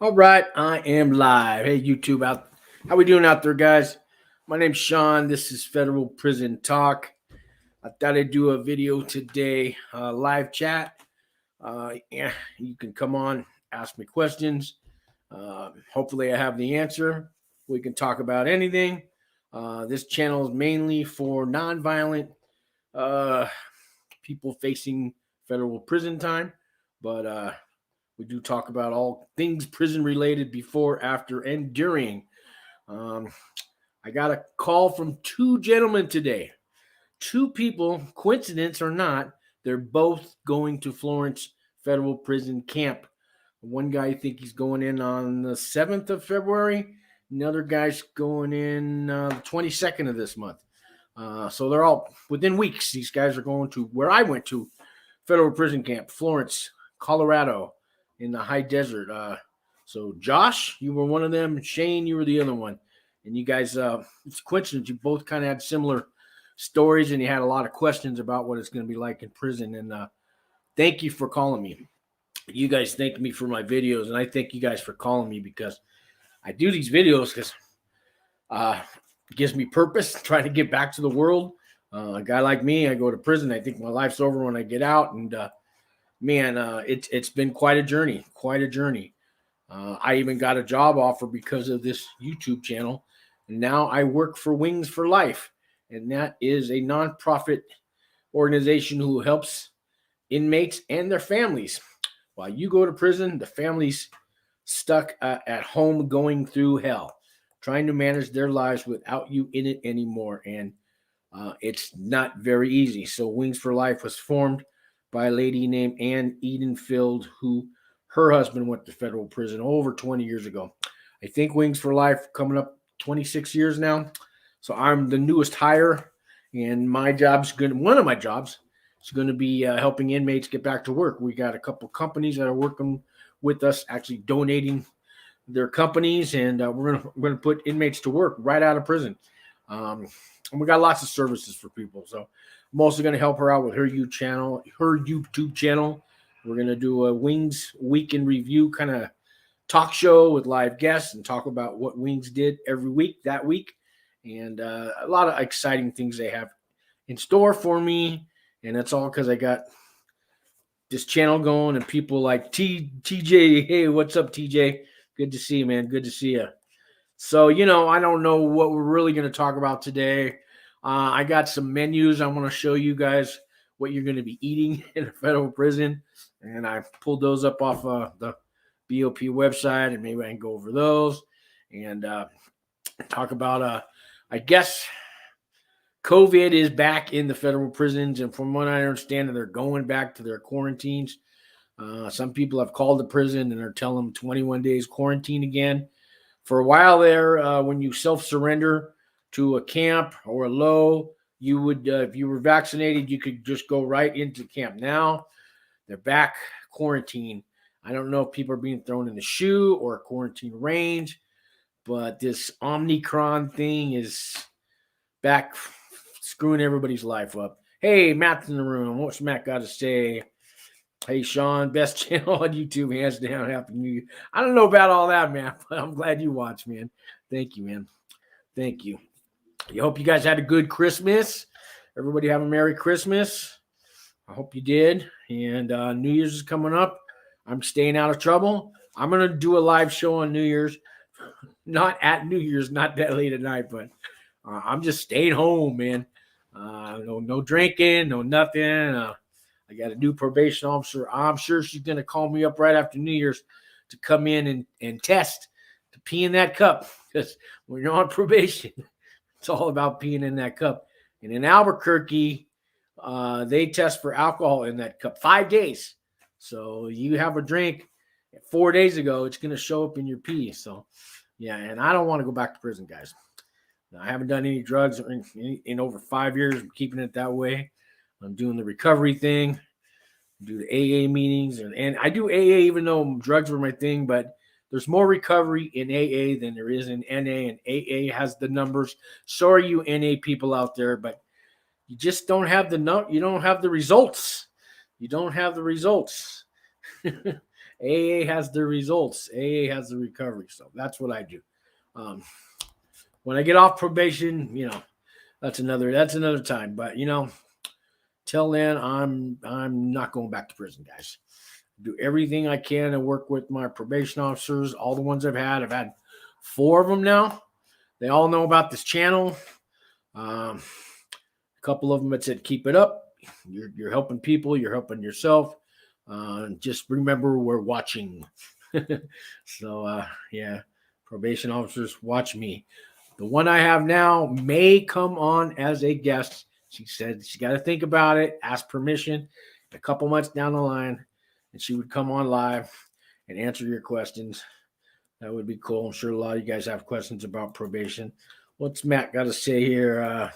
All right, I am live. Hey, YouTube out. How we doing out there, guys? My name's Sean. This is Federal Prison Talk. I thought I'd do a video today, live chat. Yeah, you can come on, ask me questions. Hopefully, I have the answer. We can talk about anything. This channel is mainly for nonviolent uh, people facing federal prison time, but we do talk about all things prison related before, after, and during. Um, I got a call from two gentlemen today. Two people, coincidence or not, they're both going to Florence Federal Prison Camp. One guy, I think he's going in on the 7th of February. Another guy's going in the 22nd of this month. So they're all within weeks. These guys are going to where I went to, Federal Prison Camp, Florence, Colorado, in the high desert. So Josh, you were one of them. Shane, you were the other one. And you guys, it's a coincidence. You both kind of had similar stories, and you had a lot of questions about what it's going to be like in prison. And thank you for calling me. You guys thank me for my videos, and I thank you guys for calling me because I do these videos because it gives me purpose, trying to get back to the world. A guy like me, I go to prison. I think my life's over when I get out, and man, it's been quite a journey, quite a journey. I even got a job offer because of this YouTube channel, and now I work for Wings for Life, and that is a nonprofit organization who helps inmates and their families. While you go to prison, the families stuck at home going through hell, trying to manage their lives without you in it anymore, and it's not very easy. So Wings for Life was formed by a lady named AnnEdenfield, who her husband went to federal prison over 20 years ago. I think Wings for Life coming up 26 years now. So I'm the newest hire, and my job's one of my jobs is going to be helping inmates get back to work. We got a couple companies that are working with us, actually donating their companies, and we're gonna put inmates to work right out of prison. And we got lots of services for people. So I'm also going to help her out with her YouTube channel. We're going to do a Wings Week in Review kind of talk show with live guests and talk about what Wings did every week that week. And a lot of exciting things they have in store for me. And that's all because I got this channel going and people like TJ. Hey, what's up, TJ? Good to see you, man. Good to see you. So, I don't know what we're really going to talk about today. I got some menus. I want to show you guys what you're going to be eating in a federal prison. And I pulled those up off the BOP website, and maybe I can go over those and talk about, I guess, COVID is back in the federal prisons. And from what I understand, they're going back to their quarantines. Some people have called the prison and are telling them 21 days quarantine again. For a while there, when you self-surrender to a camp or a low, you would, if you were vaccinated, you could just go right into camp. Now they're back quarantine. I don't know if people are being thrown in the shoe or quarantine range, but this Omicron thing is back screwing everybody's life up. Hey, Matt's in the room. What's Matt got to say? Hey, Sean, best channel on YouTube, hands down. Happy New Year. I don't know about all that, man, but I'm glad you watched, man. Thank you, man. Thank you. I hope you guys had a good Christmas. Everybody have a Merry Christmas. I hope you did. And New Year's is coming up. I'm staying out of trouble. I'm going to do a live show on New Year's. Not at New Year's, not that late at night, but I'm just staying home, man. No drinking, no nothing. I got a new probation officer. I'm sure she's going to call me up right after New Year's to come in and test to pee in that cup. Because when you're on probation, it's all about peeing in that cup. And in Albuquerque, they test for alcohol in that cup 5 days. So you have a drink 4 days ago, it's going to show up in your pee. So, yeah, and I don't want to go back to prison, guys. I haven't done any drugs in over 5 years. I'm keeping it that way. I'm doing the recovery thing, do the AA meetings, and I do AA even though drugs were my thing, but there's more recovery in AA than there is in NA, and AA has the numbers. Sorry, you NA people out there, but you just don't have you don't have the results. You don't have the results. AA has the results. AA has the recovery. So that's what I do. When I get off probation, that's another time. But till then, I'm not going back to prison, guys. Do everything I can to work with my probation officers. All the ones I've had 4 of them now. They all know about this channel. A couple of them that said, "Keep it up. You're helping people. You're helping yourself. Just remember, we're watching." So, yeah, probation officers, watch me. The one I have now may come on as a guest. She said she got to think about it, ask permission a couple months down the line, and she would come on live and answer your questions. That would be cool. I'm sure a lot of you guys have questions about probation. What's Matt got to say here?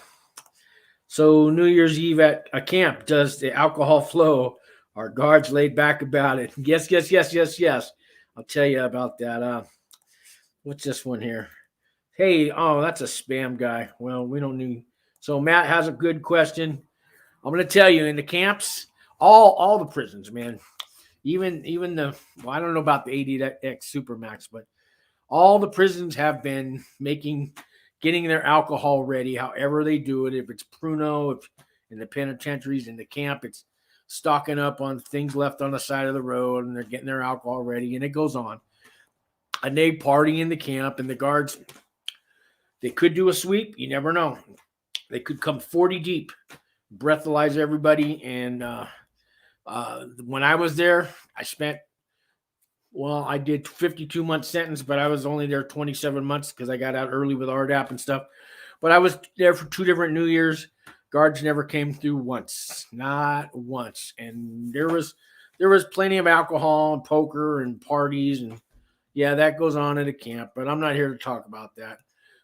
So New Year's Eve at a camp, does the alcohol flow? Are guards laid back about it? Yes. I'll tell you about that. What's this one here? Hey, that's a spam guy. Well, we don't need. So Matt has a good question. I'm going to tell you, in the camps, all the prisons, man, even the, well, I don't know about the 80X Supermax, but all the prisons have been getting their alcohol ready, however they do it. If it's Pruno, if in the penitentiaries, in the camp, it's stocking up on things left on the side of the road, and they're getting their alcohol ready, and it goes on. And they party in the camp, and the guards, they could do a sweep. You never know. They could come 40 deep, breathalyze everybody. And when I was there, I did 52-month sentence, but I was only there 27 months because I got out early with RDAP and stuff. But I was there for 2 different New Years. Guards never came through once, not once. And there was plenty of alcohol and poker and parties, and yeah, that goes on at a camp. But I'm not here to talk about that.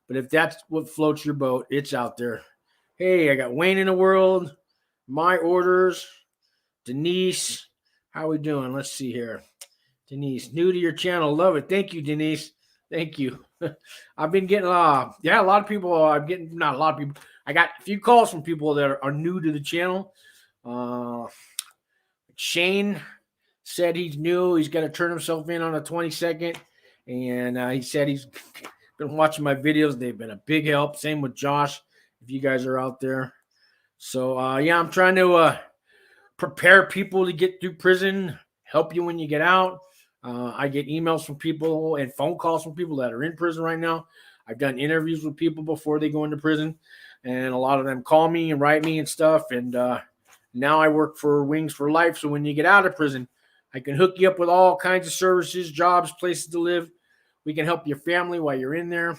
But if that's what floats your boat, it's out there. Hey, I got Wayne in the world. My orders. Denise, how we doing? Let's see here. Denise, new to your channel. Love it. Thank you, Denise. Thank you. I've been getting, a lot of people. Not a lot of people. I got a few calls from people that are new to the channel. Shane said he's new. He's got to turn himself in on the 22nd. And he said he's been watching my videos. They've been a big help. Same with Josh, if you guys are out there. So, I'm trying to prepare people to get through prison, help you when you get out. I get emails from people and phone calls from people that are in prison right now. I've done interviews with people before they go into prison, and a lot of them call me and write me and stuff. And now I work for Wings for Life. So when you get out of prison, I can hook you up with all kinds of services, jobs, places to live. We can help your family while you're in there.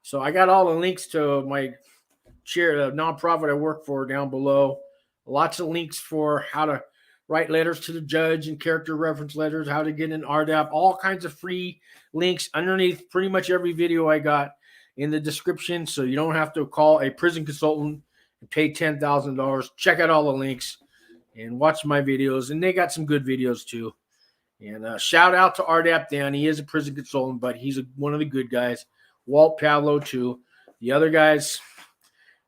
So I got all the links to my nonprofit I work for down below. Lots of links for how to write letters to the judge and character reference letters, how to get an RDAP, all kinds of free links underneath pretty much every video I got in the description. So you don't have to call a prison consultant and pay $10,000. Check out all the links and watch my videos. And they got some good videos too. And shout out to RDAP Dan. He is a prison consultant, but he's one of the good guys. Walt Pavlo too. The other guys,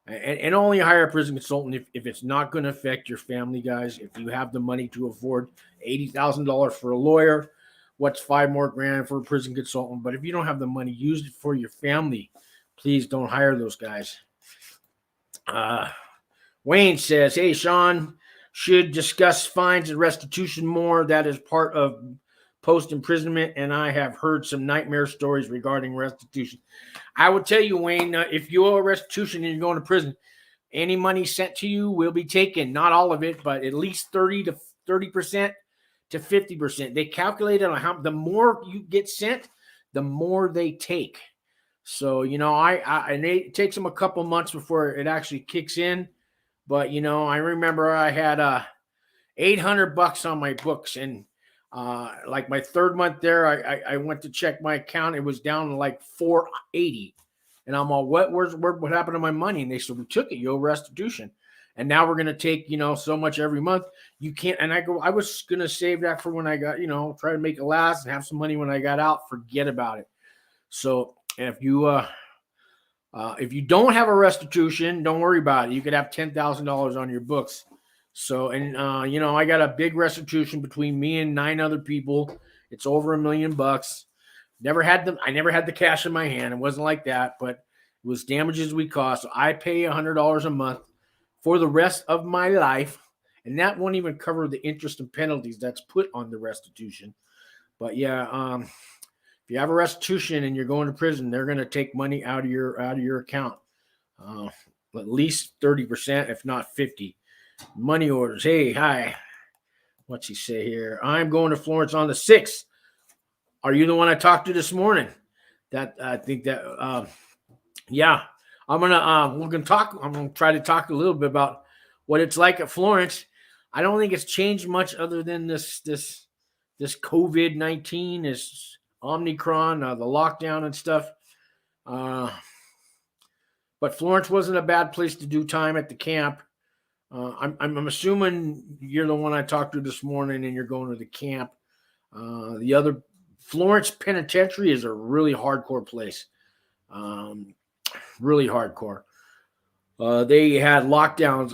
and only hire a prison consultant if it's not going to affect your family, guys. If you have the money to afford $80,000 for a lawyer, what's $5 more grand for a prison consultant? But if you don't have the money, use it for your family. Please don't hire those guys. Wayne says, hey, Sean, should discuss fines and restitution more. That is part of post-imprisonment, and I have heard some nightmare stories regarding restitution. I would tell you, Wayne, if you owe a restitution and you're going to prison, any money sent to you will be taken. Not all of it, but at least 30% to 50%. They calculate on how the more you get sent, the more they take. So, and it takes them a couple months before it actually kicks in. But, I remember I had $800 on my books, and like my 3rd month there, I went to check my account. It was down to like $480, and I'm all, what happened to my money? And they said, we took it, you owe restitution, and now we're gonna take so much every month. You can't. And I go, I was gonna save that for when I got try to make it last and have some money when I got out. Forget about it. So if you don't have a restitution, don't worry about it. You could have $10,000 on your books. So, and I got a big restitution between me and 9 other people. It's over $1 million. I never had the cash in my hand. It wasn't like that, but it was damages we caused. So I pay $100 a month for the rest of my life, and that won't even cover the interest and penalties that's put on the restitution. But yeah, if you have a restitution and you're going to prison, they're going to take money out of your account, at least 30%, if not 50. Money orders. Hey, hi. What's he say here? I'm going to Florence on the 6th. Are you the one I talked to this morning? That I think that yeah. I'm gonna try to talk a little bit about what it's like at Florence. I don't think it's changed much other than this COVID-19, this Omicron, the lockdown and stuff. But Florence wasn't a bad place to do time at the camp. I'm assuming you're the one I talked to this morning, and you're going to the camp. The other Florence Penitentiary is a really hardcore place. Really hardcore. They had lockdowns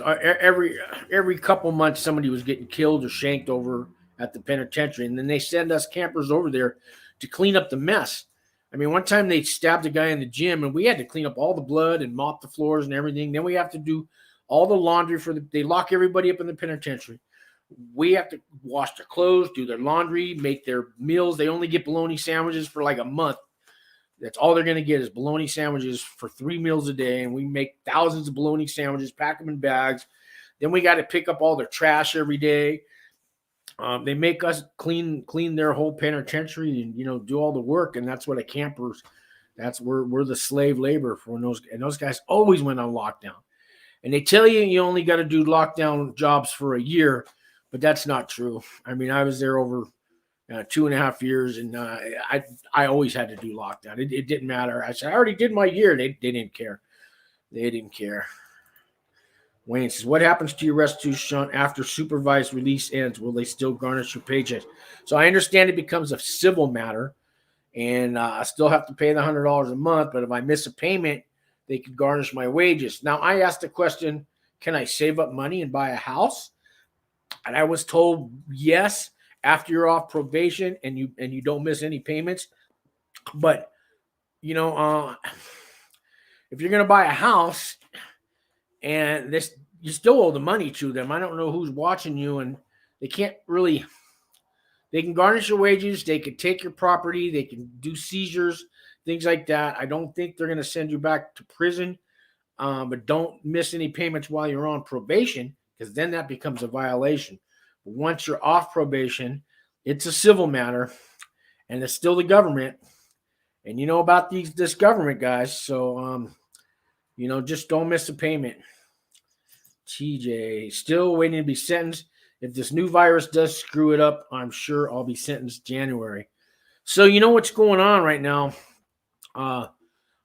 every couple months. Somebody was getting killed or shanked over at the penitentiary, and then they send us campers over there to clean up the mess. I mean, one time they stabbed a guy in the gym, and we had to clean up all the blood and mop the floors and everything. Then we have to do all the laundry they lock everybody up in the penitentiary. We have to wash their clothes, do their laundry, make their meals. They only get bologna sandwiches for like a month. That's all they're going to get is bologna sandwiches for 3 meals a day. And we make thousands of bologna sandwiches, pack them in bags. Then we got to pick up all their trash every day. They make us clean their whole penitentiary and, do all the work. And that's what we're the slave labor for those guys always went on lockdown. And they tell you only got to do lockdown jobs for a year, but that's not true. I mean, I was there over 2.5 years, and I always had to do lockdown. It didn't matter. I said, I already did my year. They didn't care. They didn't care. Wayne says, what happens to your restitution after supervised release ends? Will they still garnish your paycheck? So I understand it becomes a civil matter, and I still have to pay the $100 a month, but if I miss a payment, they could garnish my wages. Now, I asked the question, can I save up money and buy a house? And I was told yes, after you're off probation and you don't miss any payments. But, if you're going to buy a house and you still owe the money to them, I don't know who's watching you, and they can garnish your wages. They can take your property. They can do seizures, things like that. I don't think they're going to send you back to prison, but don't miss any payments while you're on probation, because then that becomes a violation. But once you're off probation, it's a civil matter, and it's still the government. And you know about this government, guys. So, just don't miss a payment. TJ, still waiting to be sentenced. If this new virus does screw it up, I'm sure I'll be sentenced January. So you know what's going on right now. A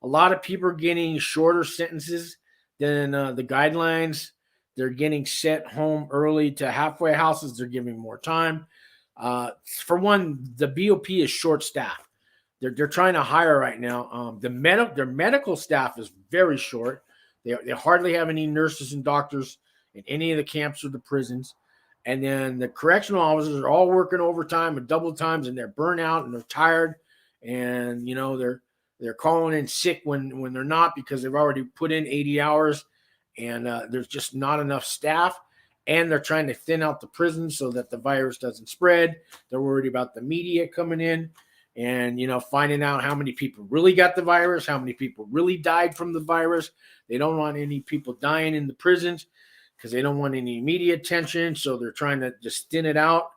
lot of people are getting shorter sentences than the guidelines. They're getting sent home early to halfway houses. They're giving more time. For one, the BOP is short-staffed. They're trying to hire right now. Their medical staff is very short. They hardly have any nurses and doctors in any of the camps or the prisons. And then the correctional officers are all working overtime and double times, and they're burnt out and they're tired. And, they're calling in sick when they're not, because they've already put in 80 hours, and there's just not enough staff. And they're trying to thin out the prison so that the virus doesn't spread. They're worried about the media coming in and, finding out how many people really got the virus, how many people really died from the virus. They don't want any people dying in the prisons because they don't want any media attention. So they're trying to just thin it out.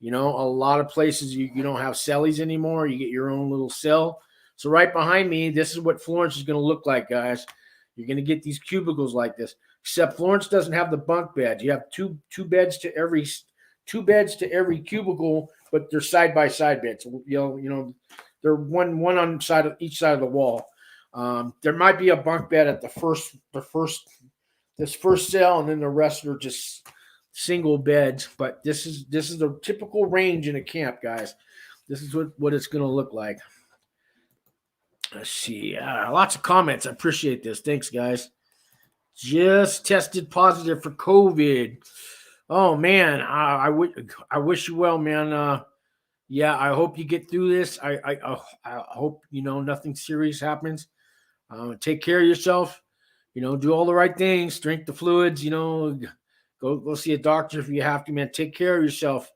A lot of places you don't have cellies anymore. You get your own little cell. So right behind me, this is what Florence is going to look like, guys. You're going to get these cubicles like this, except Florence doesn't have the bunk beds. You have two beds to every cubicle, but they're side by side beds. They're one on each side of the wall. There might be a bunk bed at this first cell, and then the rest are just single beds. But this is the typical range in a camp, guys. This is what it's going to look like. Let's see. Lots of comments. I appreciate this. Thanks, guys. Just tested positive for COVID. Oh man, I wish you well, man. Yeah, I hope you get through this. I hope nothing serious happens. Take care of yourself. Do all the right things. Drink the fluids. Go see a doctor if you have to, man. Take care of yourself.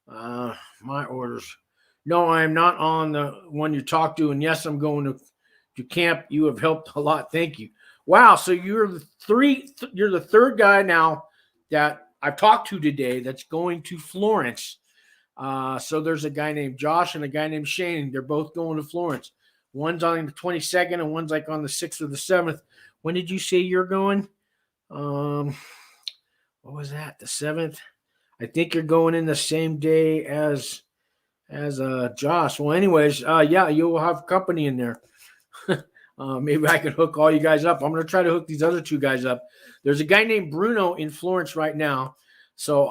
My orders. No, I am not on the one you talked to, and yes, I'm going to camp. You have helped a lot. Thank you. Wow. So you're the third guy now that I've talked to today that's going to Florence. So there's a guy named Josh and a guy named Shane. They're both going to Florence. One's on the 22nd and one's like on the 6th or the 7th. When did you say you're going? What was that? The 7th? I think you're going in the same day as Josh. Well, anyways, yeah, you'll have company in there. Maybe I can hook all you guys up. I'm going to try to hook these other two guys up. There's a guy named Bruno in Florence right now. So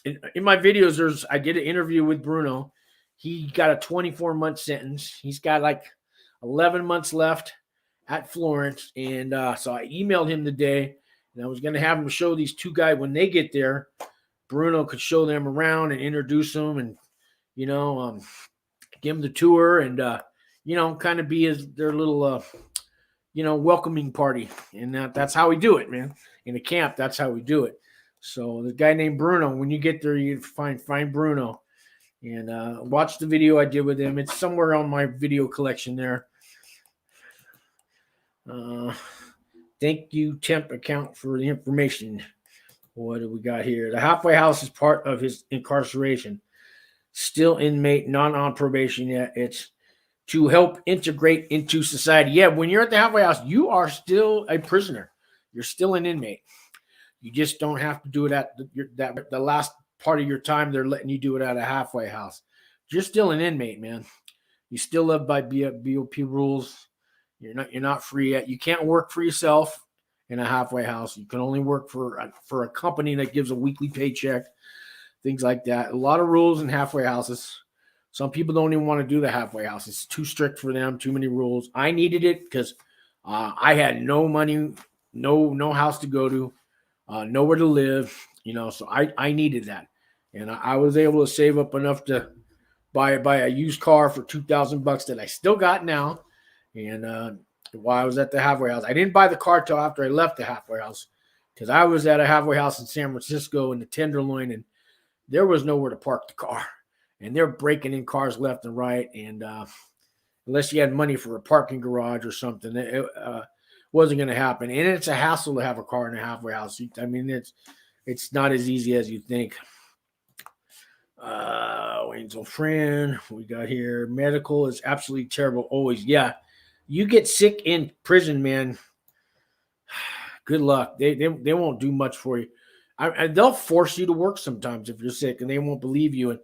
in my videos, I did an interview with Bruno. He got a 24-month sentence. He's got like 11 months left at Florence. And so I emailed him today, and I was going to have him show these two guys when they get there. Bruno could show them around and introduce them and, give them the tour and, kind of be their little, welcoming party. And that's how we do it, man. In a camp, that's how we do it. So the guy named Bruno, when you get there, you find Bruno and watch the video I did with him. It's somewhere on my video collection there. Thank you, temp account, for the information. What do we got here? The halfway house is part of his incarceration. Still inmate, not on probation yet. It's to help integrate into society. Yeah, when you're at the halfway house, you are still a prisoner. You're still an inmate. You just don't have to do it at the last part of your time. They're letting you do it at a halfway house. You're still an inmate, man. You still live by BOP rules. You're not free yet. You can't work for yourself in a halfway house. You can only work for a company that gives a weekly paycheck, things like that. A lot of rules in halfway houses. Some people don't even want to do the halfway house. It's too strict for them, too many rules. I needed it because I had no money, no house to go to, nowhere to live, so I needed that. And I was able to save up enough to buy a used car for $2,000 that I still got now. And while I was at the halfway house, I didn't buy the car till after I left the halfway house, because I was at a halfway house in San Francisco in the Tenderloin, and there was nowhere to park the car. And they're breaking in cars left and right. And unless you had money for a parking garage or something, it wasn't going to happen. And it's a hassle to have a car in a halfway house. I mean, it's not as easy as you think. Wayne's old friend, we got here. Medical is absolutely terrible. Always. Yeah. You get sick in prison, man. Good luck. They won't do much for you. They'll force you to work sometimes if you're sick, and they won't believe you.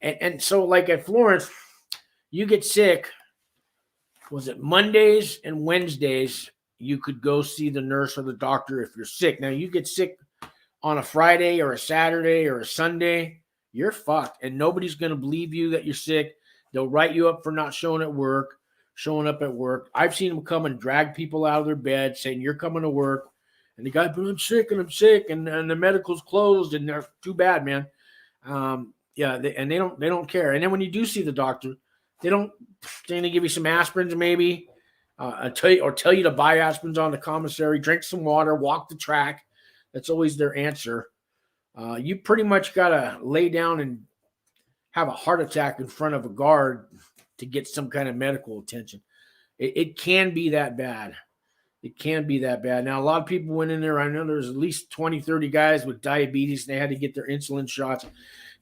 And so, like at Florence, you get sick. Was it Mondays and Wednesdays? You could go see the nurse or the doctor if you're sick. Now, you get sick on a Friday or a Saturday or a Sunday, you're fucked. And nobody's going to believe you that you're sick. They'll write you up for not showing up at work. I've seen them come and drag people out of their bed saying, you're coming to work. And the guy, but I'm sick. And the medical's closed, and they're too bad, man. Yeah, they don't care. And then when you do see the doctor, they're going to give you some aspirins maybe, tell you to buy aspirins on the commissary, drink some water, walk the track. That's always their answer. You pretty much got to lay down and have a heart attack in front of a guard to get some kind of medical attention. It can be that bad. It can be that bad. Now, a lot of people went in there. I know there's at least 20, 30 guys with diabetes. And they had to get their insulin shots,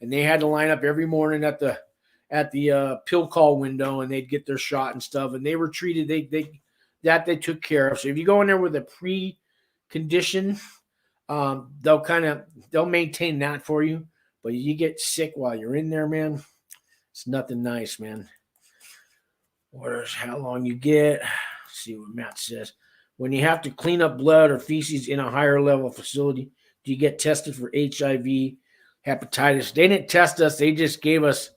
and they had to line up every morning at the pill call window, and they'd get their shot and stuff. And they were treated. They took care of. So if you go in there with a pre-condition, they'll maintain that for you. But you get sick while you're in there, man. It's nothing nice, man. How long you get? Let's see what Matt says. When you have to clean up blood or feces in a higher level facility, do you get tested for HIV, hepatitis? They didn't test us. They just gave us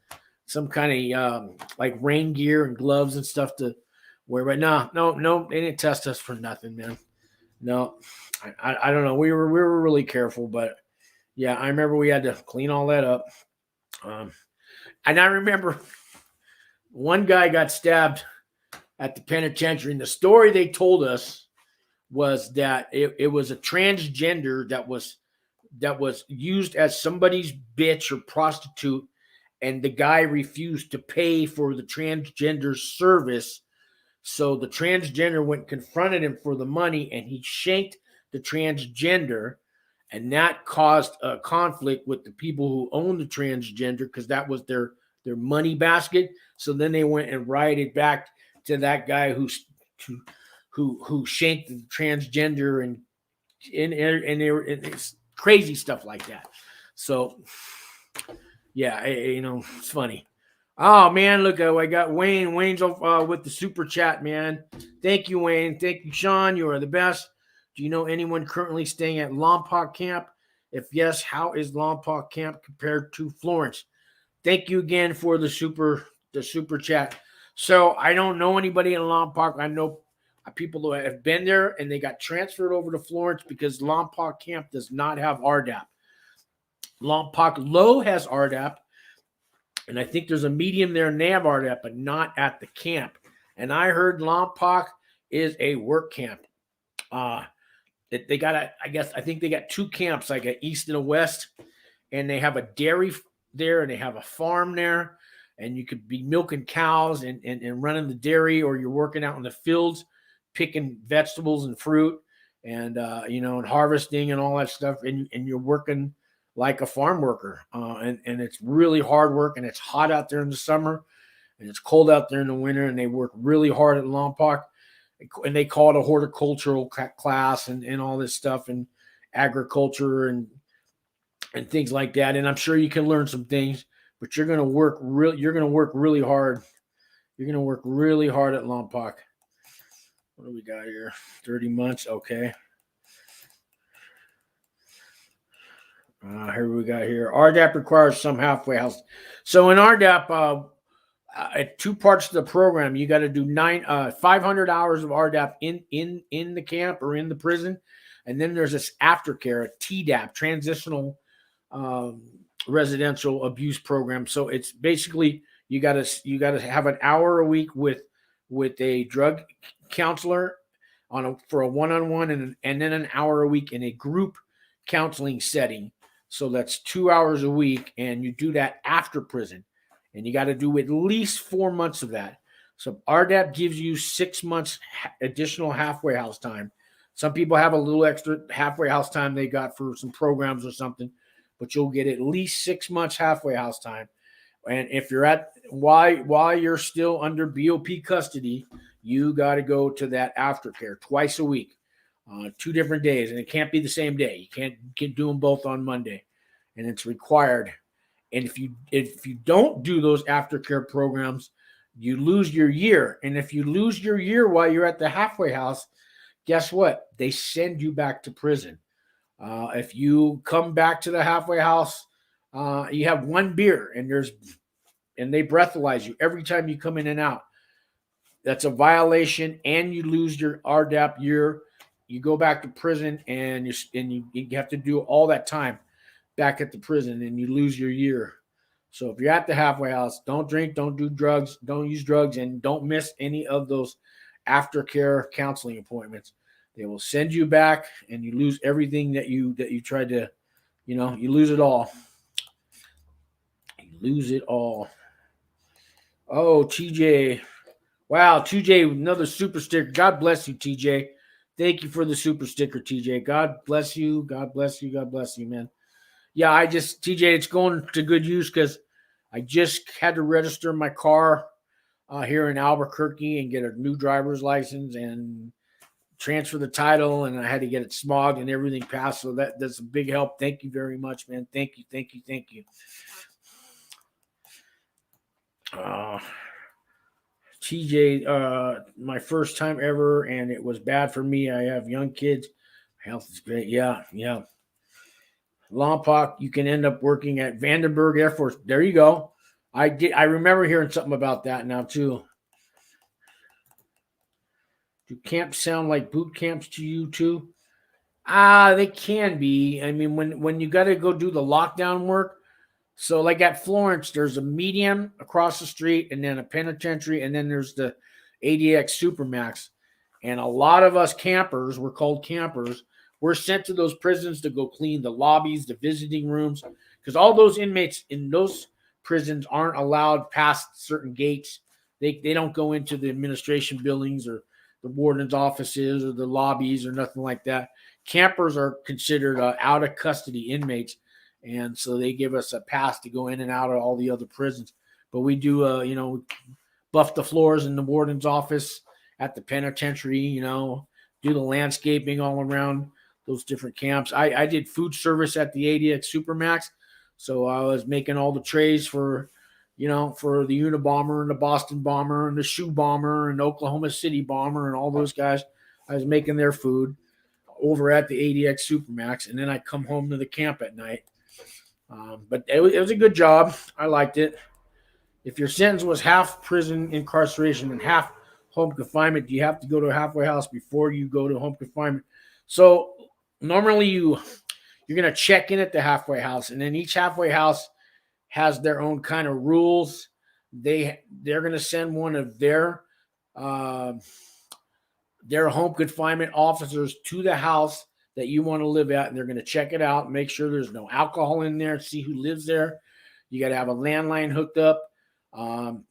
some kind of like rain gear and gloves and stuff to wear. But no, they didn't test us for nothing, man. No, I don't know. We were really careful, but Yeah, I remember we had to clean all that up. And I remember one guy got stabbed at the penitentiary, and the story they told us was that it was a transgender that was used as somebody's bitch or prostitute, and the guy refused to pay for the transgender service. So the transgender went and confronted him for the money, and he shanked the transgender, and that caused a conflict with the people who owned the transgender because that was their money basket. So then they went and rioted back to that guy who shanked the transgender, and it's crazy stuff like that. So yeah, it's funny. Oh man, look, I got Wayne. Wayne's with the super chat, man. Thank you, Wayne. Thank you, Sean. You are the best. Do you know anyone currently staying at Lompoc Camp? If yes, how is Lompoc Camp compared to Florence? Thank you again for the super chat. So I don't know anybody in Lompoc. I know people who have been there and they got transferred over to Florence because Lompoc Camp does not have RDAP. Lompoc Low has RDAP, and I think there's a medium there and they have RDAP, but not at the camp. And I heard Lompoc is a work camp. They got I think they got two camps, like an east and a west, and they have a dairy there and they have a farm there, and you could be milking cows and running the dairy, or you're working out in the fields picking vegetables and fruit and and harvesting and all that stuff, and you're working like a farm worker, and it's really hard work, and it's hot out there in the summer and it's cold out there in the winter, and they work really hard at Lompoc, and they call it a horticultural class and all this stuff, and agriculture and things like that. And I'm sure you can learn some things, but you're going to work really hard. You're going to work really hard at Lompoc. What do we got here? 30 months. Okay. Here we got here. RDAP requires some halfway house. So in RDAP, at two parts of the program, you got to do 500 hours of RDAP in the camp or in the prison, and then there's this aftercare, a TDAP, transitional residential abuse program. So it's basically you got to have an hour a week with a drug counselor for a one-on-one, and then an hour a week in a group counseling setting. So that's 2 hours a week, and you do that after prison, and you got to do at least 4 months of that. So RDAP gives you 6 months additional halfway house time. Some people have a little extra halfway house time they got for some programs or something, but you'll get at least 6 months halfway house time. And if you're while you're still under BOP custody, you got to go to that aftercare twice a week, 2 different days, and it can't be the same day. You can't do them both on Monday, and it's required. And if you don't do those aftercare programs, you lose your year. And if you lose your year while you're at the halfway house, guess what? They send you back to prison. If you come back to the halfway house, you have one beer, and they breathalyze you every time you come in and out. That's a violation, and you lose your RDAP year. You go back to prison, and you have to do all that time back at the prison, and you lose your year. So if you're at the halfway house, don't drink, don't do drugs, don't use drugs, and don't miss any of those aftercare counseling appointments. They will send you back, and you lose everything that you tried to, you lose it all. You lose it all. Oh, TJ. Wow, TJ, another super sticker. God bless you, TJ. Thank you for the super sticker, TJ. God bless you. God bless you. God bless you, man. Yeah, TJ, it's going to good use because I just had to register my car here in Albuquerque and get a new driver's license and transfer the title, and I had to get it smogged and everything passed. So that's a big help. Thank you very much, man. Thank you, thank you, thank you. TJ, my first time ever, and it was bad for me. I have young kids. Health is great. Yeah. Lompoc, you can end up working at Vandenberg Air Force. There you go. I remember hearing something about that now too. Do camps sound like boot camps to you too? They can be. I mean, when you got to go do the lockdown work. So, like at Florence, there's a medium across the street, and then a penitentiary, and then there's the ADX Supermax. And a lot of us campers, we're called campers, we're sent to those prisons to go clean the lobbies, the visiting rooms, because all those inmates in those prisons aren't allowed past certain gates. They don't go into the administration buildings or the warden's offices or the lobbies or nothing like that. Campers are considered out of custody inmates, and so they give us a pass to go in and out of all the other prisons. But we do, buff the floors in the warden's office, at the penitentiary, do the landscaping all around those different camps. I did food service at the ADX Supermax, so I was making all the trays for the Unabomber and the Boston Bomber and the Shoe Bomber and the Oklahoma City Bomber and all those guys. I was making their food over at the ADX Supermax, and then I come home to the camp at night. But it was a good job. I liked it. If your sentence was half prison incarceration and half home confinement, you have to go to a halfway house before you go to home confinement. So normally you're going to check in at the halfway house, and then each halfway house has their own kind of rules. They're going to send one of their home confinement officers to the house that you want to live at, and they're going to check it out, make sure there's no alcohol in there, see who lives there. You got to have a landline hooked up, and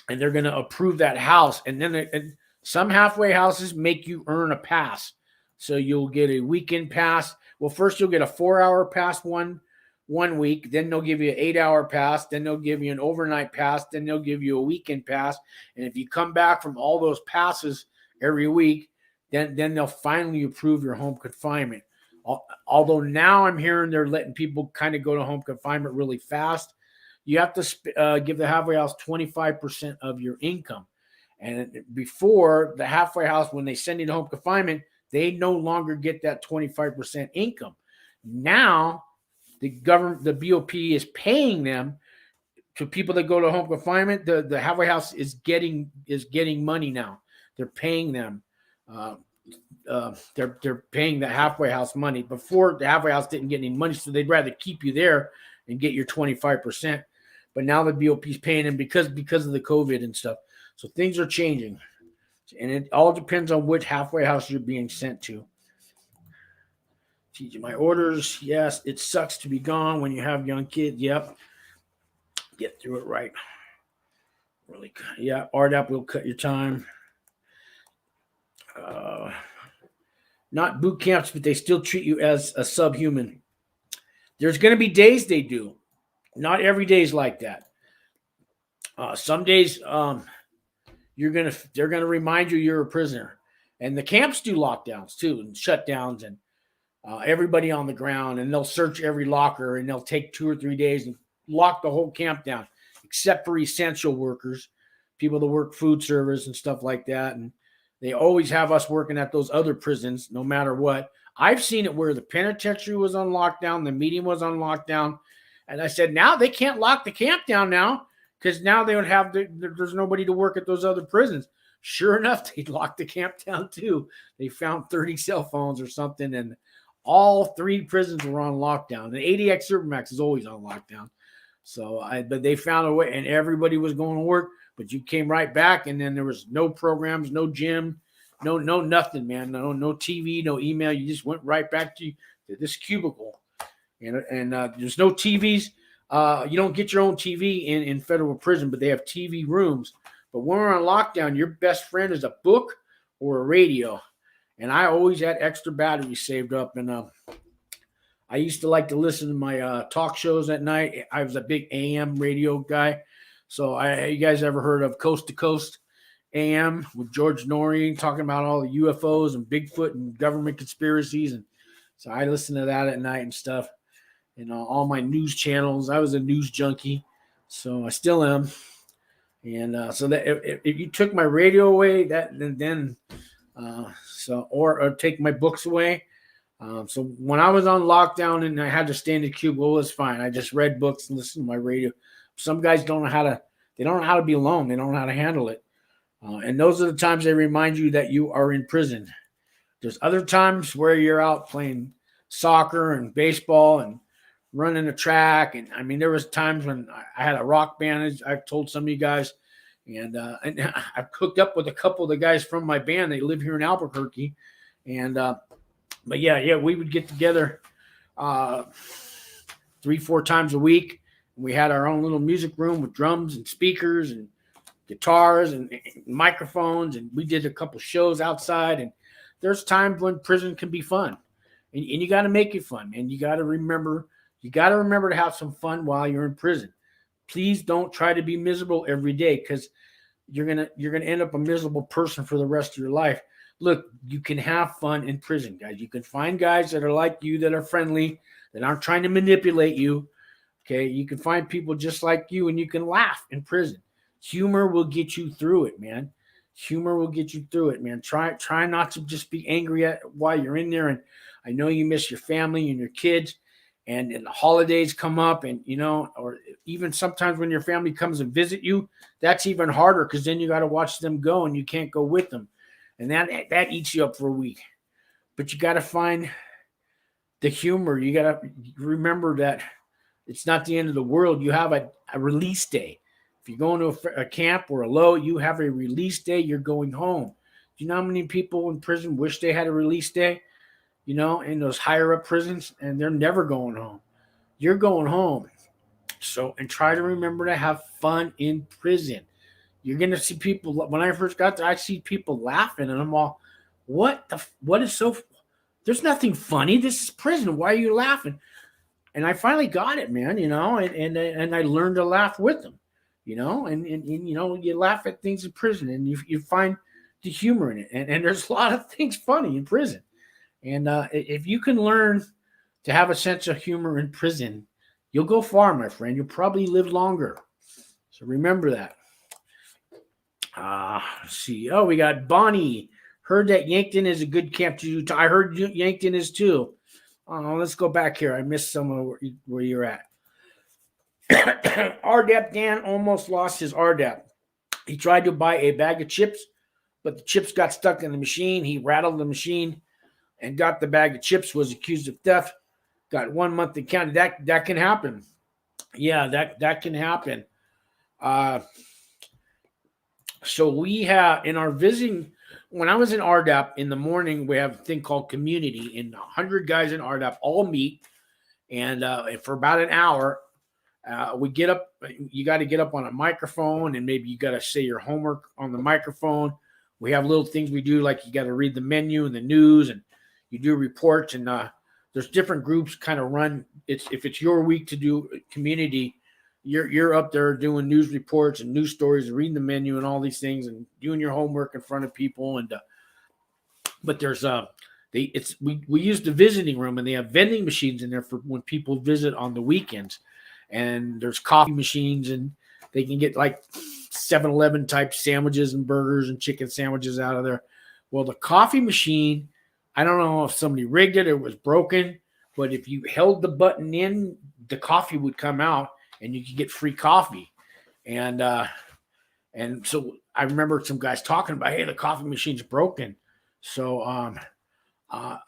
they're going to approve that house. And then some halfway houses make you earn a pass. So you'll get a weekend pass. Well, first you'll get a 4-hour pass one week. Then they'll give you an 8-hour pass. Then they'll give you an overnight pass. Then they'll give you a weekend pass. And if you come back from all those passes every week, then they'll finally approve your home confinement. Although now I'm hearing they're letting people kind of go to home confinement really fast. You have to give the halfway house 25% of your income. And before, the halfway house, when they send you to home confinement, they no longer get that 25% income. Now, the government, the BOP is paying them. To people that go to home confinement, the halfway house is getting money now. They're paying them. They're paying the halfway house money. Before, the halfway house didn't get any money, so they'd rather keep you there and get your 25%. But now the BOP is paying them because of the COVID and stuff. So things are changing, and it all depends on which halfway house you're being sent to. TJ, my orders, yes, it sucks to be gone when you have young kids. Yep, get through it right. Really, yeah. RDAP will cut your time. Not boot camps, but they still treat you as a subhuman. There's going to be days they do. Not every day is like that. Some days they're gonna remind you you're a prisoner, and the camps do lockdowns too and shutdowns, and everybody on the ground, and they'll search every locker, and they'll take 2 or 3 days and lock the whole camp down, except for essential workers, people that work food service and stuff like that, and they always have us working at those other prisons, no matter what. I've seen it where the penitentiary was on lockdown, the medium was on lockdown. And I said, now they can't lock the camp down now because now they would have there's nobody to work at those other prisons. Sure enough, they locked the camp down too. They found 30 cell phones or something, and all 3 prisons were on lockdown. The ADX Supermax is always on lockdown. But they found a way, and everybody was going to work, but you came right back, and then there was no programs, no gym, no nothing, man. No TV, no email. You just went right back to this cubicle. And there's no TVs. You don't get your own TV in federal prison, but they have TV rooms. But when we're on lockdown, your best friend is a book or a radio. And I always had extra batteries saved up. And I used to like to listen to my talk shows at night. I was a big AM radio guy. So you guys ever heard of Coast to Coast AM with George Norrie talking about all the UFOs and Bigfoot and government conspiracies? And so I listened to that at night and stuff. And all my news channels. I was a news junkie, so I still am. And so that if you took my radio away, or take my books away. So when I was on lockdown and I had to stay in the cubicle, it was fine. I just read books and listened to my radio. Some guys don't know how to be alone. They don't know how to handle it. And those are the times they remind you that you are in prison. There's other times where you're out playing soccer and baseball and running a track. And I mean, there was times when I had a rock band, as I've told some of you guys, and I've hooked up with a couple of the guys from my band. They live here in Albuquerque. And, but yeah, we would get together 3-4 times a week. We had our own little music room with drums and speakers and guitars and microphones. And we did a couple shows outside. And there's times when prison can be fun. And you got to make it fun. And you got to remember to have some fun while you're in prison. Please don't try to be miserable every day, because you're gonna end up a miserable person for the rest of your life. Look, you can have fun in prison, guys. You can find guys that are like you, that are friendly, that aren't trying to manipulate you. Okay, you can find people just like you, and you can laugh in prison. Humor will get you through it, man. Humor will get you through it, man. Try not to just be angry at while you're in there. And I know you miss your family and your kids, and the holidays come up, and or even sometimes when your family comes and visit you, that's even harder, because then you got to watch them go and you can't go with them. And that eats you up for a week. But you got to find the humor. You got to remember that it's not the end of the world. You have a release day. If you're going to a camp or a low, you have a release day. You're going home. Do you know how many people in prison wish they had a release day? In those higher up prisons, and they're never going home. You're going home. So, and try to remember to have fun in prison. You're going to see people. When I first got there, I see people laughing, and I'm all, what is so, there's nothing funny. This is prison. Why are you laughing? And I finally got it, man, and I learned to laugh with them, and you laugh at things in prison, and you find the humor in it. And there's a lot of things funny in prison. And if you can learn to have a sense of humor in prison, you'll go far, my friend. You'll probably live longer. So remember that. Let's see. Oh, we got Bonnie. Heard that Yankton is a good camp to do. I heard Yankton is too. Let's go back here. I missed some of where you're at. RDAP Dan almost lost his RDAP. He tried to buy a bag of chips, but the chips got stuck in the machine. He rattled the machine and got the bag of chips, was accused of theft, got 1 month in county. That can happen. Yeah, that can happen. So we have, in our visiting, when I was in RDAP in the morning, we have a thing called community, and 100 guys in RDAP all meet, and for about an hour, we get up. You got to get up on a microphone, and maybe you got to say your homework on the microphone. We have little things we do, like you got to read the menu and the news, and you do reports, and there's different groups kind of run. If it's your week to do community, you're up there doing news reports and news stories and reading the menu and all these things and doing your homework in front of people. And but there's we use the visiting room, and they have vending machines in there for when people visit on the weekends. And there's coffee machines, and they can get like 7-Eleven type sandwiches and burgers and chicken sandwiches out of there. Well, the coffee machine, I don't know if somebody rigged it or it was broken, but if you held the button in, the coffee would come out, and you could get free coffee. And so I remember some guys talking about, hey, the coffee machine's broken. So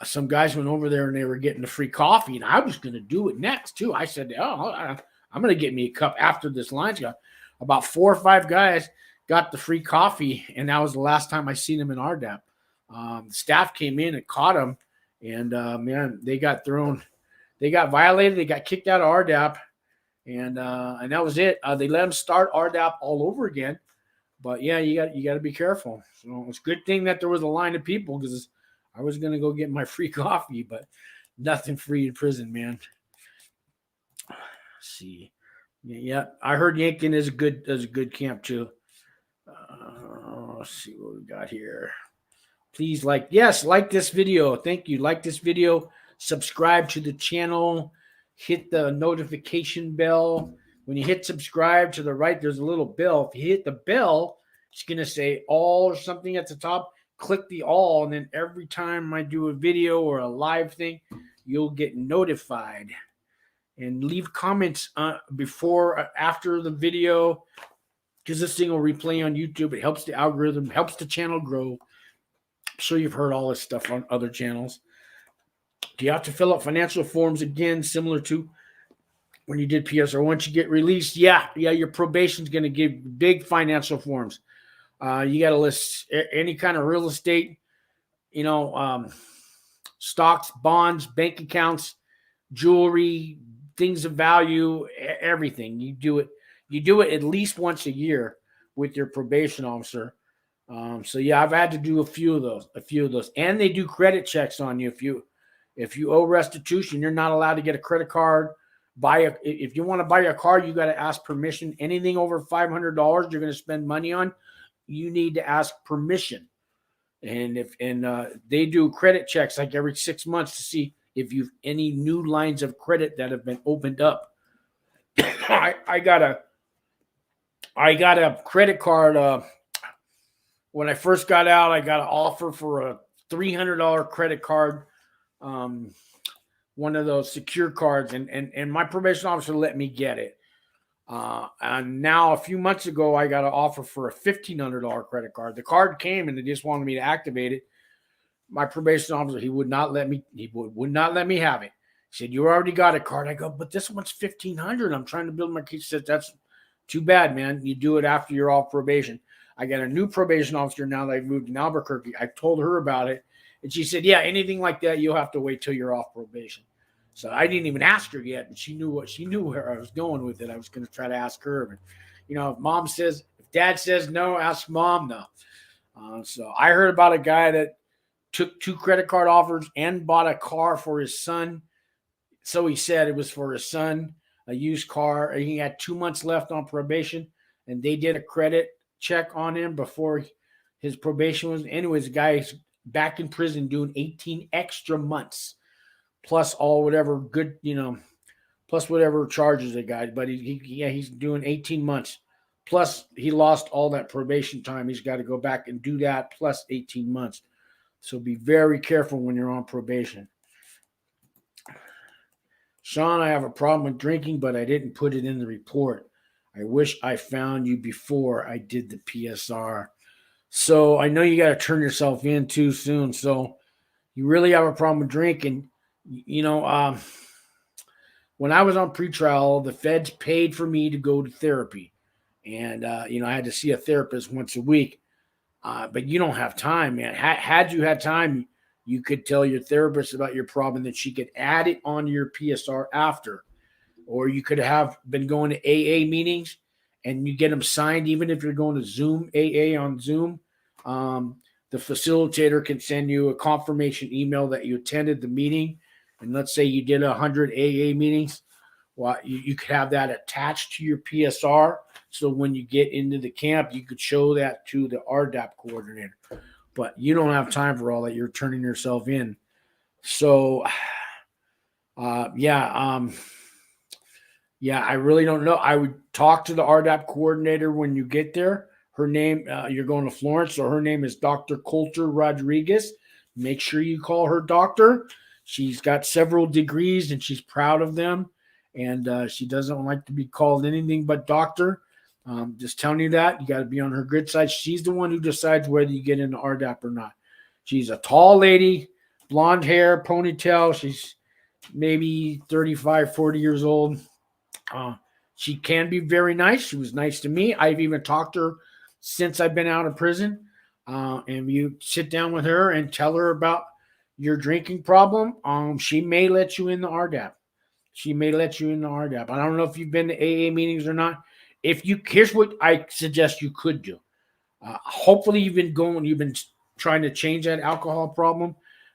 some guys went over there, and they were getting the free coffee, and I was going to do it next too. I said, I'm going to get me a cup after this line's got. About 4 or 5 guys got the free coffee, and that was the last time I seen them in RDAP. The staff came in and caught them, and man, they got thrown. They got violated. They got kicked out of RDAP, and that was it. They let them start RDAP all over again. But yeah, you got to be careful. So it's a good thing that there was a line of people, because I was going to go get my free coffee, but nothing free in prison, man. Let's see. Yeah, I heard Yankton is a good camp too. Let's see what we got here. Please like this video. Thank you. Like this video. Subscribe to the channel. Hit the notification bell. When you hit subscribe, to the right, there's a little bell. If you hit the bell, it's going to say all or something at the top. Click the all, and then every time I do a video or a live thing, you'll get notified. And leave comments before or after the video, because this thing will replay on YouTube. It helps the algorithm, helps the channel grow. sure you've heard all this stuff on other channels. Do you have to fill out financial forms again, similar to when you did PSR? Once you get released, yeah, your probation's going to give big financial forms. You got to list any kind of real estate, stocks, bonds, bank accounts, jewelry, things of value, everything. You do it at least once a year with your probation officer. So yeah, I've had to do a few of those, and they do credit checks on you. If you owe restitution, you're not allowed to get a credit card. If you want to buy a car, you got to ask permission. Anything over $500 you're going to spend money on, you need to ask permission. And they do credit checks like every 6 months to see if you've any new lines of credit that have been opened up. I got a credit card. When I first got out, I got an offer for a $300 credit card, one of those secure cards, and my probation officer let me get it. And now a few months ago, I got an offer for a $1,500 credit card. The card came and they just wanted me to activate it. My probation officer, he would not let me have it. He said, "You already got a card." I go, "But this one's $1,500. I'm trying to build my case." He said, "That's too bad, man. You do it after you're off probation." I got a new probation officer now that I moved in Albuquerque. I told her about it, and she said, "Yeah, anything like that, you'll have to wait till you're off probation." So I didn't even ask her yet, and she knew where I was going with it. I was going to try to ask her, but if dad says no, ask mom no. So I heard about a guy that took 2 credit card offers and bought a car for his son. So he said it was for his son, a used car. He had 2 months left on probation, and they did a credit check on him before his probation was. Anyways, the guy's back in prison doing 18 extra months, plus all whatever good, plus whatever charges they got. But he's doing 18 months. Plus he lost all that probation time. He's got to go back and do that plus 18 months. So be very careful when you're on probation. Sean, I have a problem with drinking, but I didn't put it in the report. I wish I found you before I did the PSR. So I know you got to turn yourself in too soon. So you really have a problem with drinking. When I was on pretrial, the feds paid for me to go to therapy. And, I had to see a therapist once a week. But you don't have time, man. Had you had time, you could tell your therapist about your problem, that she could add it on your PSR after. Or you could have been going to AA meetings and you get them signed, even if you're going to Zoom, AA on Zoom. The facilitator can send you a confirmation email that you attended the meeting. And let's say you did 100 AA meetings. Well, you could have that attached to your PSR. So when you get into the camp, you could show that to the RDAP coordinator. But you don't have time for all that. You're turning yourself in. So, I really don't know. I would talk to the RDAP coordinator when you get there. Her name, you're going to Florence, so her name is Dr. Coulter Rodriguez. Make sure you call her doctor. She's got several degrees and she's proud of them. And she doesn't like to be called anything but doctor. Just telling you that. You got to be on her good side. She's the one who decides whether you get into RDAP or not. She's a tall lady, blonde hair, ponytail. She's maybe 35, 40 years old. She can be very nice. She was nice to me. I've even talked to her since I've been out of prison. And you sit down with her and tell her about your drinking problem. She may let you in the RDAP. I don't know if you've been to AA meetings or not. Here's what I suggest you could do. Hopefully you've been trying to change that alcohol problem.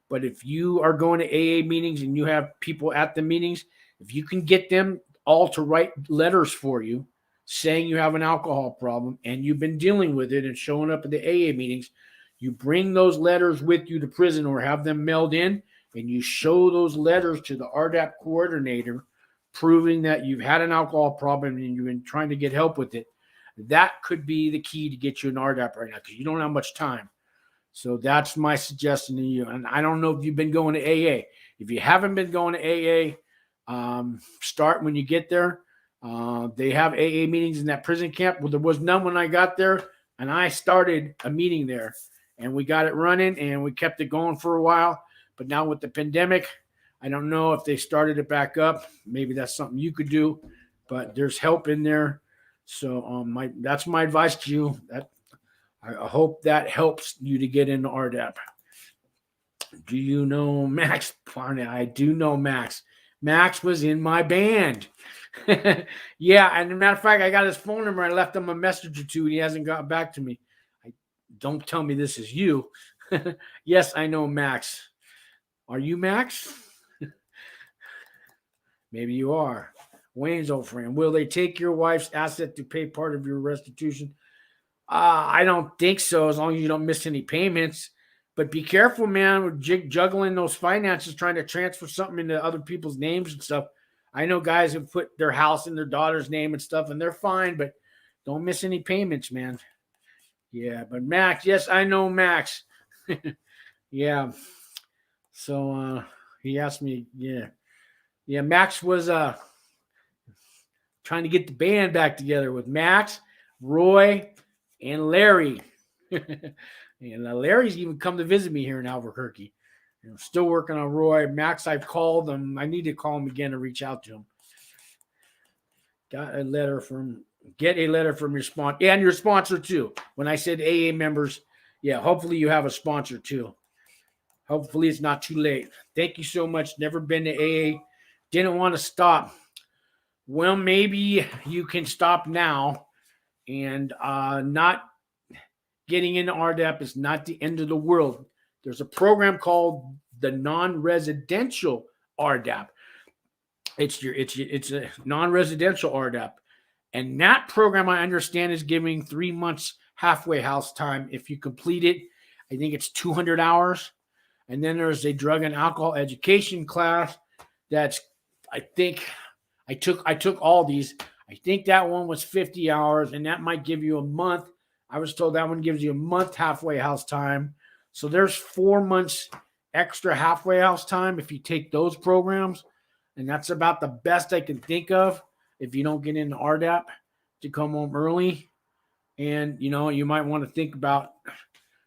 But if you are going to AA meetings and you have people at the meetings, if you can get them all to write letters for you saying you have an alcohol problem and you've been dealing with it and showing up at the AA meetings, you bring those letters with you to prison or have them mailed in, and you show those letters to the RDAP coordinator proving that you've had an alcohol problem and you've been trying to get help with it. That could be the key to get you an RDAP right now, because you don't have much time. So that's my suggestion to you. And I don't know if you've been going to AA. If you haven't been going to AA, start when you get there. They have AA meetings in that prison camp. Well, there was none when I got there, and I started a meeting there. and we got it running, and we kept it going for a while. But now with the pandemic, I don't know if they started it back up. Maybe that's something you could do, but there's help in there. So that's my advice to you. That I hope that helps you to get into RDAP. Do you know Max? I do know Max. Max was in my band. Yeah, and as a matter of fact, I got his phone number. I left him a message or two, and he hasn't got back to me. Don't tell me this is you. Yes, I know Max. Are you Max? Maybe you are. Wayne's old friend. Will they take your wife's asset to pay part of your restitution? I don't think so, as long as you don't miss any payments. But be careful, man, with juggling those finances, trying to transfer something into other people's names and stuff. I know guys who put their house in their daughter's name and stuff, and they're fine, but don't miss any payments, man. Yeah, but Max, yes, I know Max. Yeah. So he asked me, yeah. Yeah, Max was trying to get the band back together with Max, Roy, and Larry. And Larry's even come to visit me here in Albuquerque. Still working on Roy. Max, I've called him. I need to call him again to reach out to him. Get a letter from your sponsor. And your sponsor too. When I said AA members, yeah, hopefully you have a sponsor too. Hopefully it's not too late. Thank you so much. Never been to AA. Didn't want to stop. Well, maybe you can stop now, and not getting into RDAP is not the end of the world. There's a program called the non-residential RDAP. It's a non-residential RDAP. And that program, I understand, is giving 3 months halfway house time. If you complete it, I think it's 200 hours. And then there's a drug and alcohol education class that's, I think, I took all these. I think that one was 50 hours, and that might give you a month. I was told that one gives you a month halfway house time. So there's 4 months extra halfway house time if you take those programs. And that's about the best I can think of if you don't get into RDAP, to come home early. And, you might want to think about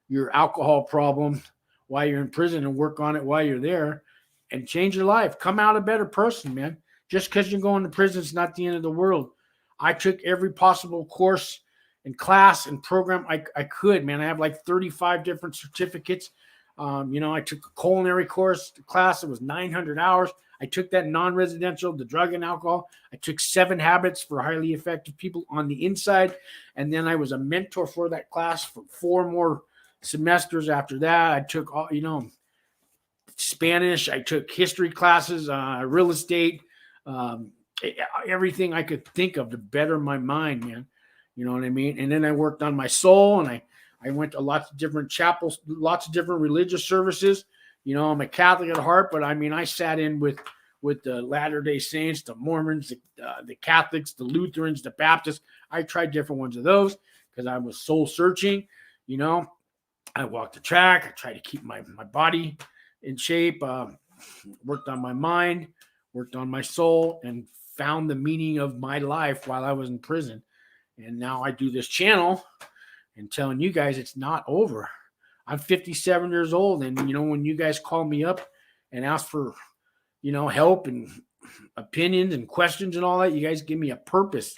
your alcohol problem while you're in prison and work on it while you're there and change your life. Come out a better person, man. Just because you're going to prison is not the end of the world. I took every possible course and class and program I could, man. I have like 35 different certificates. I took a culinary course class. It was 900 hours. I took that non-residential, the drug and alcohol. I took 7 habits for highly effective people on the inside. And then I was a mentor for that class for 4 more semesters after that. I took all, Spanish. I took history classes, real estate, everything I could think of to better my mind, man. You know what I mean? And then I worked on my soul, and I went to lots of different chapels, lots of different religious services. I'm a Catholic at heart, but I sat in with the Latter-day Saints, the Mormons, the Catholics, the Lutherans, the Baptists. I tried different ones of those because I was soul searching. I walked the track. I tried to keep my body in shape, worked on my mind, worked on my soul, and found the meaning of my life while I was in prison. And now I do this channel and telling you guys it's not over. I'm 57 years old. And, when you guys call me up and ask for, help and opinions and questions and all that, you guys give me a purpose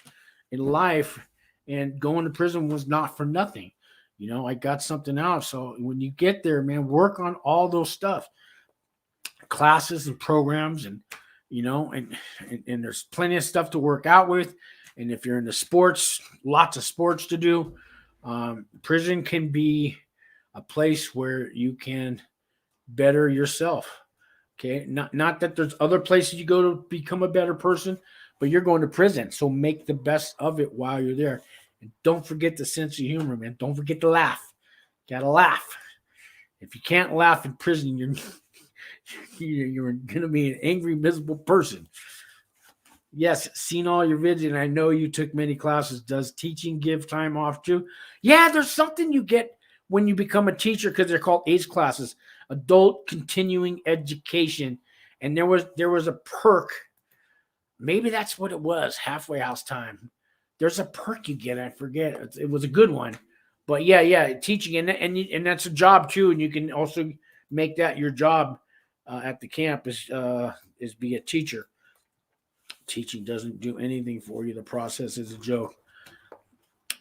in life. And going to prison was not for nothing. I got something out. So when you get there, man, work on all those stuff, classes and programs, and, and there's plenty of stuff to work out with. And if you're into sports, lots of sports to do. Prison can be a place where you can better yourself. Okay. Not that there's other places you go to become a better person, but you're going to prison. So make the best of it while you're there. And don't forget the sense of humor, man. Don't forget to laugh. Gotta laugh. If you can't laugh in prison, you're going to be an angry, miserable person. Yes, seen all your videos, and I know you took many classes. Does teaching give time off too? Yeah, there's something you get when you become a teacher, because they're called ACE classes, adult continuing education. And there was a perk. Maybe that's what it was, halfway house time. There's a perk you get. I forget. It was a good one. But yeah, teaching, and that's a job too, and you can also make that your job at the camp is be a teacher. Teaching doesn't do anything for you. The process is a joke.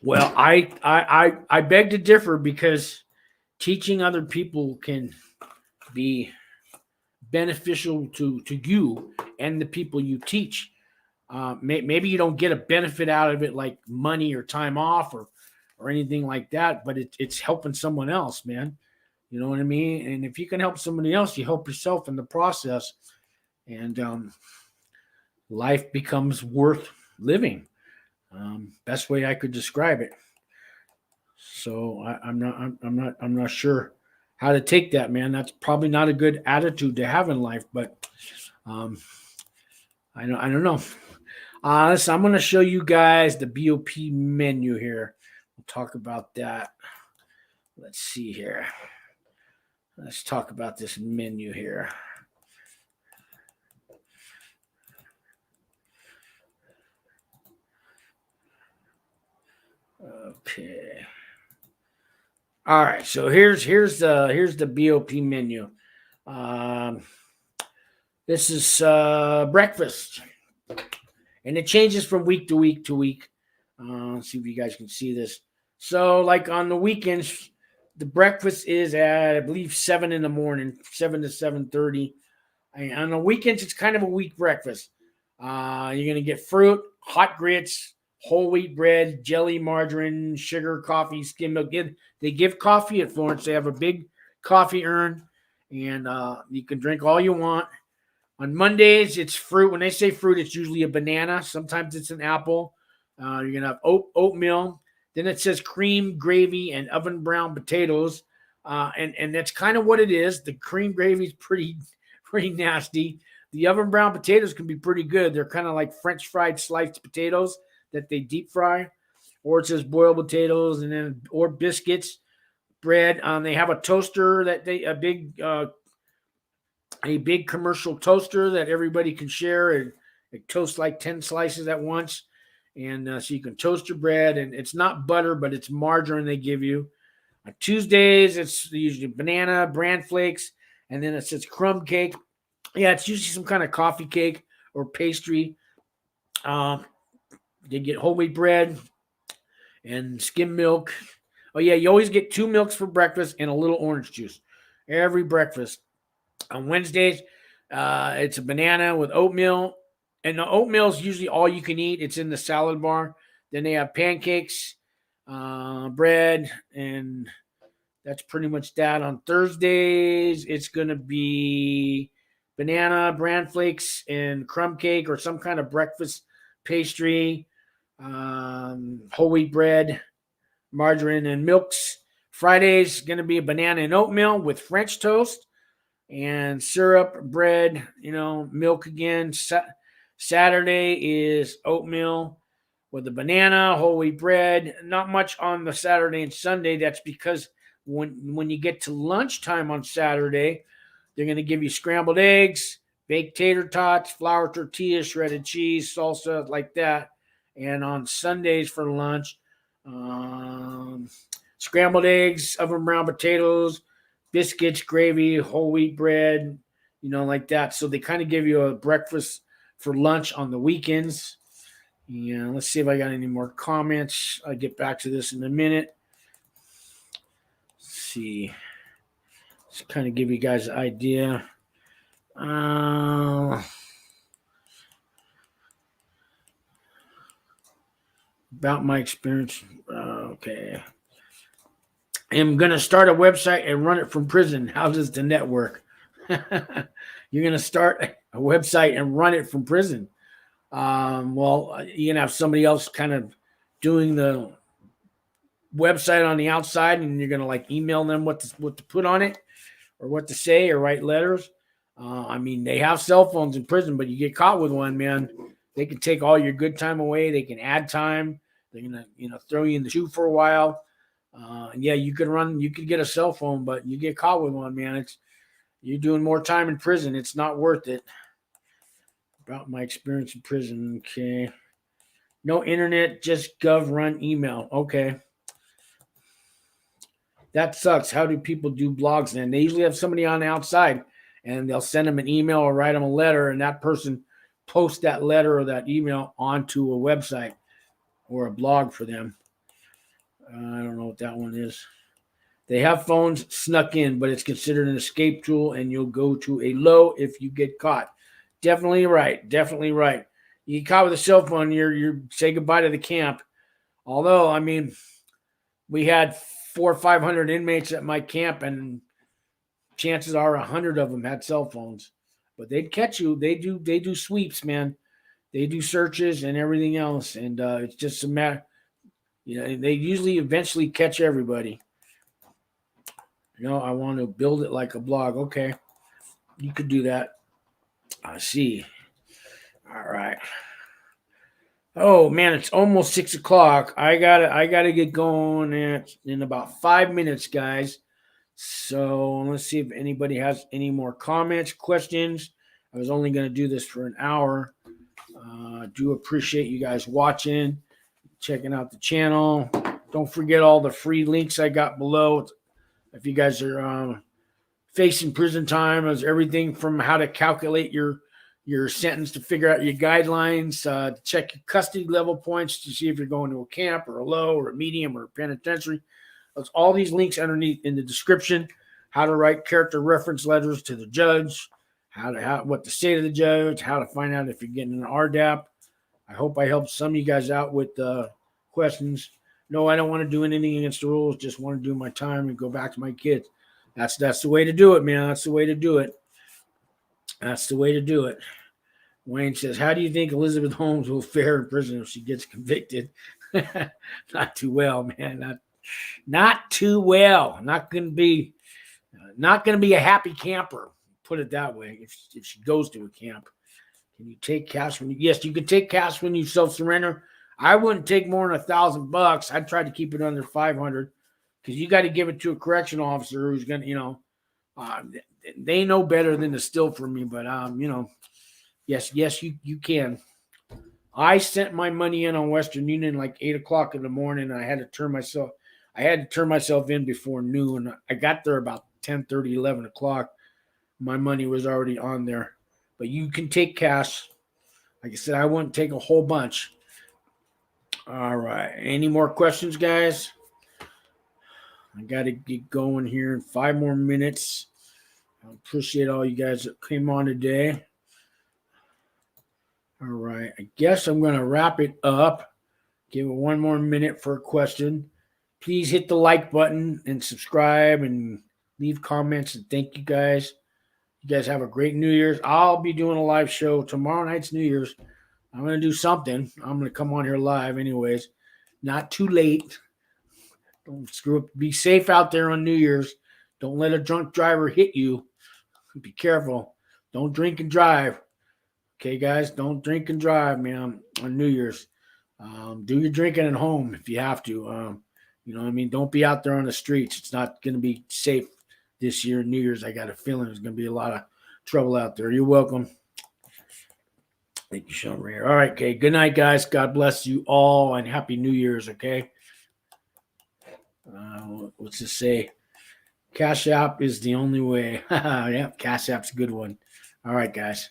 Well, I beg to differ, because teaching other people can be beneficial to you and the people you teach. Maybe you don't get a benefit out of it like money or time off or anything like that, but it's helping someone else, man. You know what I mean? And if you can help somebody else, you help yourself in the process, and life becomes worth living. Best way I could describe it. So I'm not sure how to take that, man. That's probably not a good attitude to have in life, but um, I don't know. So I'm going to show you guys the BOP menu here. We'll talk about that. Let's see here. Let's talk about this menu here. Okay. All right. So here's the BOP menu. This is breakfast, and it changes from week to week to week. Let's see if you guys can see this. So, like on the weekends, the breakfast is at, I believe, 7 in the morning, 7 to 7:30. And on the weekends, it's kind of a weak breakfast. You're gonna get fruit, hot grits, whole wheat bread, jelly, margarine, sugar, coffee, skim milk. They give coffee at Florence. They have a big coffee urn, and you can drink all you want. On Mondays, it's fruit. When they say fruit, it's usually a banana. Sometimes it's an apple. You're going to have oatmeal. Then it says cream, gravy, and oven brown potatoes. And that's kind of what it is. The cream gravy is pretty nasty. The oven brown potatoes can be pretty good. They're kind of like French fried sliced potatoes that they deep fry. Or it says boiled potatoes, and then or biscuits, bread. They have a toaster a big commercial toaster that everybody can share, and it toasts like 10 slices at once. And so you can toast your bread, and it's not butter, but it's margarine they give you. On Tuesdays, it's usually banana, bran flakes, and then it says crumb cake. Yeah, it's usually some kind of coffee cake or pastry. They get whole wheat bread and skim milk. Oh, yeah, you always get 2 milks for breakfast and a little orange juice every breakfast. On Wednesdays, it's a banana with oatmeal, and the oatmeal is usually all you can eat. It's in the salad bar. Then they have pancakes, bread, and that's pretty much that. On Thursdays, it's going to be banana, bran flakes, and crumb cake, or some kind of breakfast pastry, whole wheat bread, margarine, and milks. Fridays, going to be a banana and oatmeal with French toast and syrup, bread, milk again. Saturday is oatmeal with a banana, whole wheat bread. Not much on the Saturday and Sunday. That's because when you get to lunchtime on Saturday, they're going to give you scrambled eggs, baked tater tots, flour tortillas, shredded cheese, salsa, like that. And on Sundays for lunch, scrambled eggs, oven brown potatoes, biscuits, gravy, whole wheat bread, like that. So they kind of give you a breakfast for lunch on the weekends. Yeah, let's see if I got any more comments. I'll get back to this in a minute. Let's see. Let's kind of give you guys an idea. About my experience. Okay. I'm going to start a website and run it from prison. How does the network? You're going to start a website and run it from prison. Well, you're going to have somebody else kind of doing the website on the outside, and you're going to like email them what to put on it or what to say or write letters. They have cell phones in prison, but you get caught with one, man, they can take all your good time away. They can add time. They're going to, throw you in the shoe for a while. Yeah, you could get a cell phone, but you get caught with one, man. You're doing more time in prison. It's not worth it. About my experience in prison. Okay. No internet, just gov run email. Okay. That sucks. How do people do blogs then? They usually have somebody on the outside, and they'll send them an email or write them a letter, and that person posts that letter or that email onto a website or a blog for them. I don't know what that one is. They have phones snuck in, but it's considered an escape tool, and you'll go to a low if you get caught. Definitely right. Definitely right. You get caught with a cell phone, you say goodbye to the camp. Although, I mean, we had 400 or 500 inmates at my camp, and chances are 100 of them had cell phones. But they'd catch you. They do sweeps, man. They do searches and everything else, and it's just a matter. They usually eventually catch everybody. I want to build it like a blog. Okay, you could do that. I see. All right. Oh man, it's almost 6 o'clock. I gotta get going in about 5 minutes, guys. So let's see if anybody has any more comments, questions. I was only gonna do this for an hour. Do appreciate you guys watching, checking out the channel. Don't forget all the free links I got below. If you guys are facing prison time, there's everything from how to calculate your sentence, to figure out your guidelines, to check your custody level points to see if you're going to a camp or a low or a medium or a penitentiary. There's all these links underneath in the description. How to write character reference letters to the judge, what to say to the judge, how to find out if you're getting an RDAP. I hope I helped some of you guys out with questions. No, I don't want to do anything against the rules. Just want to do my time and go back to my kids. That's the way to do it, man. That's the way to do it. That's the way to do it. Wayne says, how do you think Elizabeth Holmes will fare in prison if she gets convicted? Not too well, man. Not too well. Not going to be a happy camper. Put it that way. If she goes to a camp. Can you take cash yes, you can take cash when you self-surrender. I wouldn't take more than $1,000. I'd try to keep it under 500 because you got to give it to a correctional officer who's going to, they know better than to steal from me. But, yes, you can. I sent my money in on Western Union like 8 o'clock in the morning. And I had to turn myself in before noon. I got there about 10:30, 11 o'clock. My money was already on there. But you can take cash. Like I said, I wouldn't take a whole bunch. All right. Any more questions, guys? I got to get going here in 5 more minutes. I appreciate all you guys that came on today. All right. I guess I'm going to wrap it up. Give it 1 more minute for a question. Please hit the like button and subscribe and leave comments. And thank you guys. You guys have a great New Year's. I'll be doing a live show tomorrow night's New Year's. I'm going to do something. I'm going to come on here live anyways. Not too late. Don't screw up. Be safe out there on New Year's. Don't let a drunk driver hit you. Be careful. Don't drink and drive. Okay, guys? Don't drink and drive, man, on New Year's. Do your drinking at home if you have to. You know what I mean? Don't be out there on the streets. It's not going to be safe this year, New Year's. I got a feeling there's going to be a lot of trouble out there. You're welcome. Thank you, Sean Ray. All right, okay. Good night, guys. God bless you all, and Happy New Year's, okay? What's it say? Cash App is the only way. Yeah, Cash App's a good one. All right, guys.